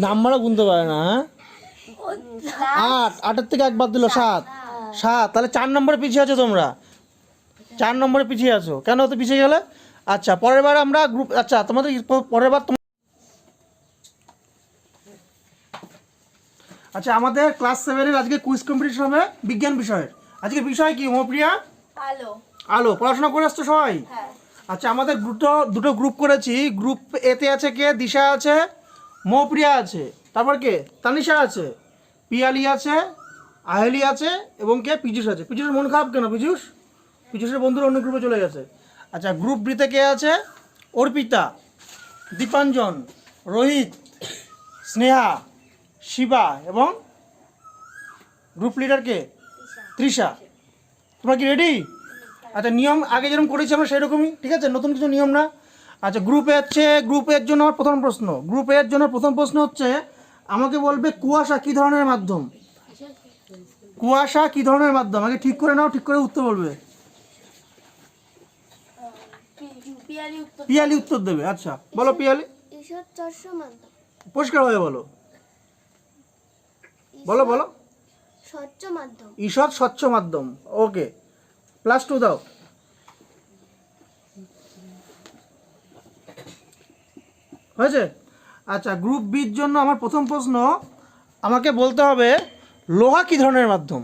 নাম্বারও গুনতে পারে না। হ্যাঁ 8 থেকে 1 বাদ দিল 7। তাহলে 4 নম্বরে পিছিয়ে আছো তোমরা, 4 নম্বরে পিছিয়ে আছো। কেন তো পিছিয়ে গেলে? আচ্ছা পরের বার আমরা গ্রুপ, আচ্ছা তোমাদের পরের বার আচ্ছা আমাদের ক্লাস 7-এর আজকে কুইজ কম্পিটিশন হবে বিজ্ঞান বিষয়ের। আজকে বিষয় কি মৌপ্রিয়া? আলো। আলো। পড়াশোনা করে আসছো সবাই? হ্যাঁ। আচ্ছা আমাদের দুটো গ্রুপ করেছি। গ্রুপ এতে আছে কে? দিশা আছে, মৌপ্রিয়া আছে, তারপর কে? তানিশা আছে, পিয়ালি আছে, আহেলি আছে এবং কে? পীযুষ আছে। পীযুষের মন খারাপ কেন? পীযুষের বন্ধুরা অন্য গ্রুপে চলে গেছে। আচ্ছা গ্রুপ বিতে কে আছে? অর্পিতা, দীপাঞ্জন, রোহিত, স্নেহা, শিবা এবং গ্রুপ লিডার কে? তৃষা। তোমরা কি রেডি? আচ্ছা নিয়ম আগে যেরকম করেছি আমরা সেই রকমই, ঠিক আছে? নতুন কিছু নিয়ম না। আচ্ছা গ্রুপের জন্য আমার প্রথম প্রশ্ন হচ্ছে আমাকে বলবে কুয়াশা কী ধরনের মাধ্যম? কুয়াশা কী ধরনের মাধ্যম? আগে ঠিক করে নাও, ঠিক করে উত্তর বলবে। পিয়ালি উত্তর দেবে। আচ্ছা বলো পিয়ালি। পরিষ্কার হয়ে বলো, বলো। ঈষৎ স্বচ্ছ মাধ্যম। ওকে, +2 দাও। হয়েছে? আচ্ছা গ্রুপ বির জন্য আমার প্রথম প্রশ্ন আমাকে বলতে হবে লোহা কী ধরনের মাধ্যম?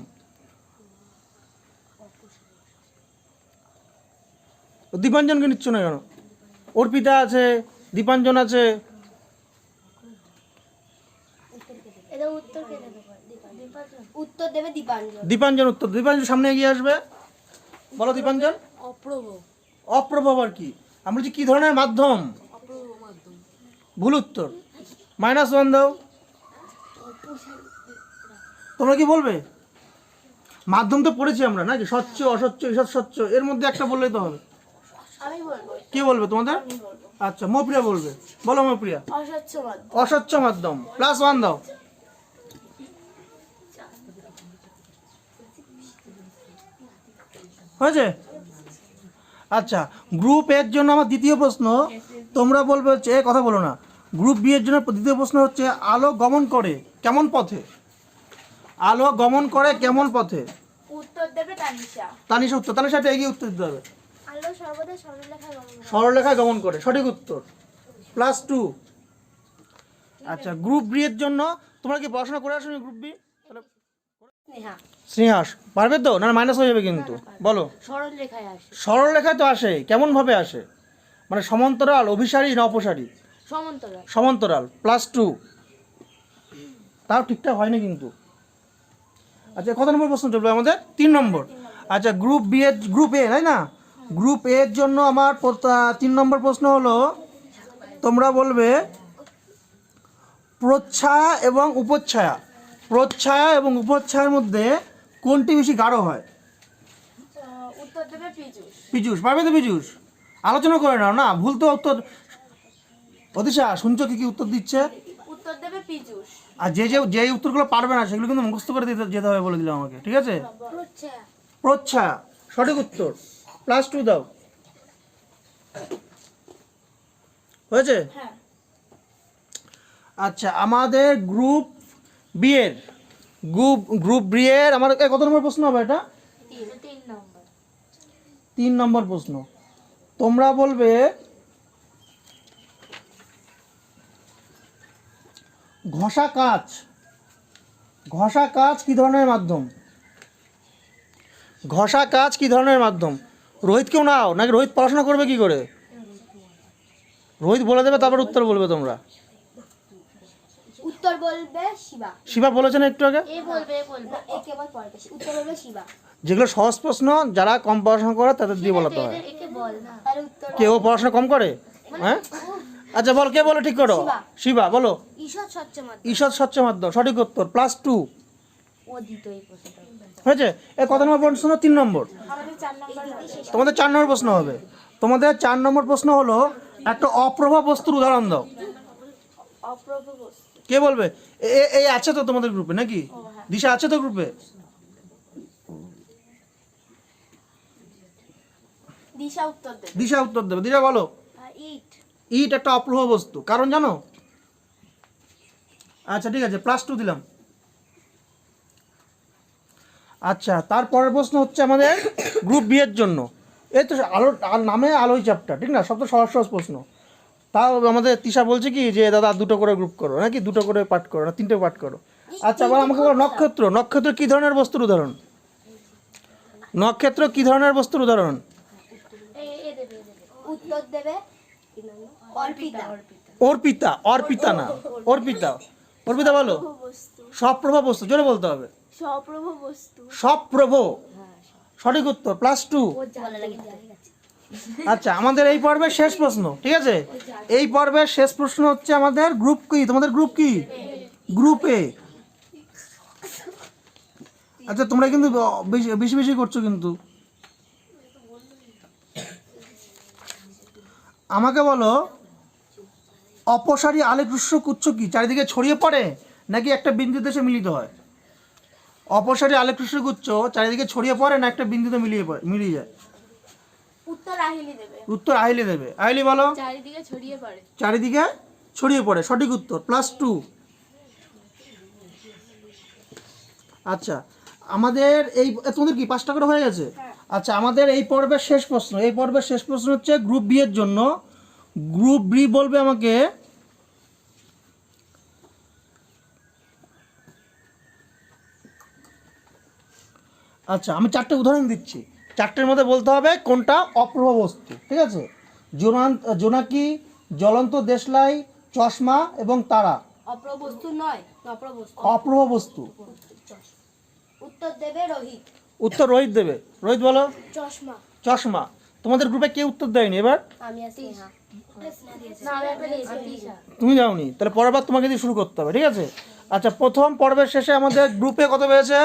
দীপাঞ্জনকে নিচ্ছ না কেন? অর্পিতা আছে, দীপাঞ্জন আছে। দীপাঞ্জন উত্তর। দীপাঞ্জন সামনে এগিয়ে আসবে, বলো দীপাঞ্জন। অপ্রভ আর কি? আমরা বলছি কী ধরনের মাধ্যম? ভুল উত্তর, -1 দাও। তোমরা কি বলবে? মাধ্যম তো পড়েছি আমরা নাকি? স্বচ্ছ, অস্বচ্ছ, ঈষৎ স্বচ্ছ, এর মধ্যে একটা বললেই তো হবে। কে বলবে তোমাদের? আচ্ছা মৌপ্রিয়া বলবে, বলো মৌপ্রিয়া। অস্বচ্ছ মাধ্যম। +1 দাও। হয়েছে? আচ্ছা গ্রুপ এর জন্য আমার দ্বিতীয় প্রশ্ন তোমরা বলবে হচ্ছে, কথা বলো না। গ্রুপ বি এর জন্য দ্বিতীয় প্রশ্ন হচ্ছে আলো গমন করে কেমন পথে? আলো গমন করে কেমন পথে? উত্তর দেবে তানিশা। তানিশা উত্তর। তানিশাটা এগিয়ে উত্তর দিতে হবে। আলো সর্বদা সরলরেখায় গমন করে। সরলরেখায় গমন করে, সঠিক উত্তর। +2। আচ্ছা গ্রুপ বি এর জন্য তোমরা কি পড়াশোনা করে আসো গ্রুপ বি? তাহলে স্নেহা পারবে তো? না মাইনাস হয়ে যাবে কিন্তু। বলো। সরলরেখায় আসে। সরলরেখায় তো আসে, কেমন ভাবে আসে? মানে সমান্তরাল, অভিসারী না অপসারী? সমান্তরাল। +2। তাও ঠিকঠাক হয়নি কিন্তু। আচ্ছা কত নম্বর প্রশ্ন চলবে আমাদের? 3 নম্বর। আচ্ছা গ্রুপ এ তাই না? গ্রুপ এর জন্য আমার 3 নম্বর প্রশ্ন হলো তোমরা বলবে প্রচ্ছায়া এবং উপচ্ছায়ার মধ্যে কোনটি বেশি গাঢ় হয়? উত্তর দেবে পীযুষ। পারবে তো পীযুষ? আলোচনা করে নাও না, ভুল তো উত্তর। অদিশা শুনছো কি উত্তর দিচ্ছে? উত্তর দেবে পীযুষ। আর যে উত্তরগুলো পারবে না সেগুলো কিন্তু মুখস্থ করে যেতে হবে বলে দিলাম আমাকে, ঠিক আছে? প্রচ্ছায়া সঠিক উত্তর। +2 দাও। হয়েছে? আচ্ছা আমাদের গ্রুপ বি এর আমার কত নম্বর প্রশ্ন হবে এটা? 3 নম্বর প্রশ্ন। তোমরা বলবে ঘষা কাচ কি ধরনের মাধ্যম? ঘষা কাচ কি ধরনের মাধ্যম? রোহিতকেও নাও নাকি? রোহিত পড়াশোনা করবে কি করে? রোহিত বলে দেবে, তারপর উত্তর বলবে তোমরা। উত্তর বলবে শিবা বলেছে না একটু আগে? উত্তর বলবে শিবা। যেগুলো সহজ প্রশ্ন যারা কম পড়াশোনা করে তাদের দিয়ে বলাতে হয়। কেউ পড়াশোনা কম করে? হ্যাঁ আচ্ছা বল, কে বলো ঠিক করো। শিবা বলো। ঈষৎ স্বচ্ছ মাধ্যম সঠিক উত্তর। +2। হয়েছে? এ কত নম্বর প্রশ্ন? 3 নম্বর। তোমাদের 4 নম্বর প্রশ্ন হবে। তোমাদের 4 নম্বর প্রশ্ন হলো একটা অপ্রভা বস্তুর উদাহরণ দাও। কে বলবে? এই আছে তো তোমাদের গ্রুপে নাকি? দিশা আছে তো গ্রুপে? দিশা উত্তর দেবে। দিশা বলো। ইট একটা অপ্রভা বস্তু, কারণ জানো? আচ্ছা ঠিক আছে, +2 দিলাম। আচ্ছা, তারপরের প্রশ্ন হচ্ছে আমাদের গ্রুপ বি এর জন্য। এই তো নামে আলোই চ্যাপ্টার, ঠিক না? সব তো সহজ সহজ প্রশ্ন। তাও আমাদের তিশা বলছে কি যে দাদা 2টো করে গ্রুপ করো, নাকি 2টো করে পাঠ করো, না 3টে পাঠ করো। আচ্ছা, আবার আমাকে বলো নক্ষত্র। নক্ষত্র কী ধরনের বস্তুর উদাহরণ? নক্ষত্র কী ধরনের বস্তুর উদাহরণ? উত্তর দেবে অর্পিতা। অর্পিতা। অর্পিতা না, অর্পিতা। অর্পিতা বলো। সপ্রভ বস্তু, জোরে বলতে হবে। সপ্রভ বস্তু। সপ্রভ সঠিক উত্তর, +2। আচ্ছা, আমাদের এই পর্বের শেষ প্রশ্ন, ঠিক আছে? এই পর্বের শেষ প্রশ্ন হচ্ছে আমাদের গ্রুপ কি? তোমাদের গ্রুপ কি? গ্রুপ এ। আচ্ছা, তোমরা কিন্তু বেশি বেশি করছো কিন্তু। আমাকে বলো, অপসারী আলেখ্য গুচ্ছ কি চারিদিকে ছড়িয়ে পড়ে নাকি একটা বিন্দুতে এসে মিলিত হয়? অপসারী আলেখ্য গুচ্ছ চারিদিকে ছড়িয়ে পড়ে না একটা বিন্দুতে মিলিয়ে যায়? উত্তর আহিলি দেবে। উত্তর আহিলি দেবে। আহিলি বলো। চারিদিকে ছড়িয়ে পড়ে। চারিদিকে ছড়িয়ে পড়ে, সঠিক উত্তর, +2। আচ্ছা, আমাদের এই তোমাদের কি 5টা করে হয়ে গেছে? আচ্ছা, আমাদের এই পর্বের শেষ প্রশ্ন। এই পর্বের শেষ প্রশ্ন হচ্ছে গ্রুপ বি এর জন্য। গ্রুপ বি বলবে আমাকে আচ্ছা, আমি 4টে উদাহরণ দিচ্ছি। 4টের মধ্যে বলতে হবে কোনটা অপ্রভ বস্তু, ঠিক আছে? জোনাকি, জ্বলন্ত দেশলাই, চশমা এবং তারা। অপ্রভ বস্তু নয়, অপ্রভ বস্তু। অপ্রভ বস্তু। উত্তর দেবে রোহিত। উত্তর রোহিত দেবে। রোহিত বলো। চশমা। চশমা। তোমাদের গ্রুপে কেউ উত্তর দেয়নি এবার? আমি আছি। হ্যাঁ, না আমি একটা দিয়েছি। তুমি যাওনি, তাহলে পরের বার তোমাকে দিয়ে শুরু করতে হবে, ঠিক আছে? আচ্ছা, প্রথম পর্বের শেষে আমাদের গ্রুপে কত পেয়েছে?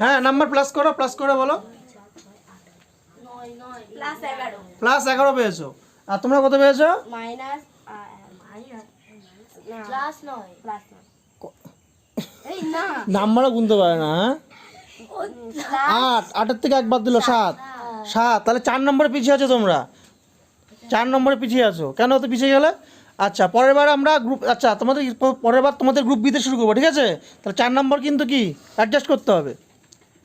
হ্যাঁ, নাম্বার প্লাস করো বলো। +11 পেয়েছো। আর তোমরা কত পেয়েছো? মাইনাস প্লাস নয়। এই না, নাম্বারও গুনতে পারে না। হ্যাঁ, 8 থেকে 1 বাদ দিল 7। তাহলে 4 নম্বরে পিছিয়ে আছো তোমরা। 4 নম্বরে পিছিয়ে আছো। কেন তো পিছিয়ে গেলে? আচ্ছা, পরের বার আমরা গ্রুপ, আচ্ছা পরের বার তোমাদের গ্রুপ বিতে শুরু করবো, ঠিক আছে? তাহলে 4 নম্বর কিন্তু কি অ্যাডজাস্ট করতে হবে,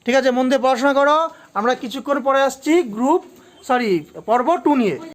ঠিক আছে? মন দিয়ে পড়াশোনা করো। আমরা কিছুক্ষণ পরে আসছি পর্ব 2 নিয়ে।